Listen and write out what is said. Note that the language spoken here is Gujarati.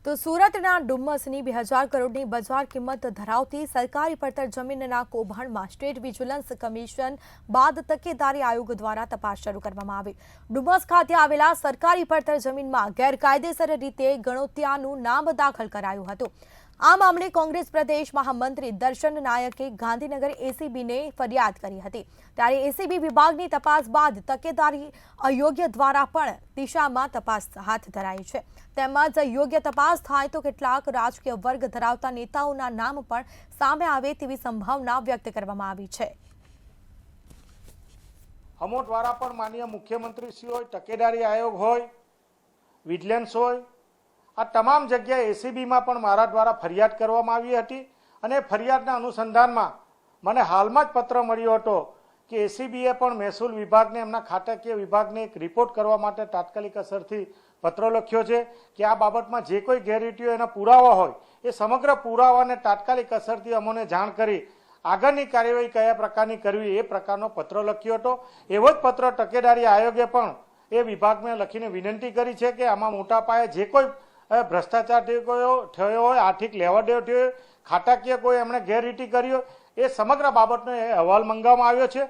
તો સુરતના ડુમ્મસની 2000 કરોડની બજાર કિંમત ધરાવતી સરકારી પડતર જમીનના કૌભાંડમાં સ્ટેટ વિજિલન્સ કમિશન બાદ તકેદારી આયોગ દ્વારા તપાસ શરૂ કરવામાં આવી। ડુમ્મસ ખાતે આવેલા સરકારી પડતર જમીનમાં ગેરકાયદેસર રીતે ગણોત્યાનું નામ દાખલ કરાયું હતું। આ મામલે કોંગ્રેસ પ્રદેશ મહામંત્રી દર્શન નાયકે ગાંધીનગર એસીબીને ફરિયાદ કરી હતી। ત્યારે એસીબી વિભાગની તપાસ બાદ તકેદારી અયોગ્ય દ્વારા પણ દિશામાં તપાસ હાથ ધરાઈ છે। તેમજ યોગ્ય તપાસ થાય તો કેટલાક રાજકીય વર્ગ ધરાવતા નેતાઓના નામ પણ સામે આવે તેવી સંભાવના વ્યક્ત કરવામાં આવી છે। અમો દ્વારા પણ માનનીય મુખ્યમંત્રી શ્રી હોય, તકેદારી આયોગ હોય, વિજિલન્સ હોય, આ તમામ જગ્યાએ એસીબીમાં પણ મારા દ્વારા ફરિયાદ કરવામાં આવી હતી અને ફરિયાદના અનુસંધાનમાં મને હાલમાં જ પત્ર મળ્યો હતો કે એસીબીએ પણ મહેસૂલ વિભાગને એમના ખાતાકીય વિભાગને એક રિપોર્ટ કરવા માટે તાત્કાલિક અસરથી પત્ર લખ્યો છે કે આ બાબતમાં જે કોઈ ગેરરીતિઓ એના પુરાવા હોય એ સમગ્ર પુરાવાને તાત્કાલિક અસરથી અમને જાણ કરી આગળની કાર્યવાહી કયા પ્રકારની કરવી એ પ્રકારનો પત્ર લખ્યો હતો। એવો જ પત્ર તકેદારી આયોગે પણ એ વિભાગને લખીને વિનંતી કરી છે કે આમાં મોટા પાયે જે કોઈ ભ્રષ્ટાચાર થયો હોય, આર્થિક લેવાદેવ થયો હોય, ખાતાકીય કોઈ એમણે ગેરરીતિ કરી હોય એ સમગ્ર બાબતનો અહેવાલ મંગાવવામાં આવ્યો છે।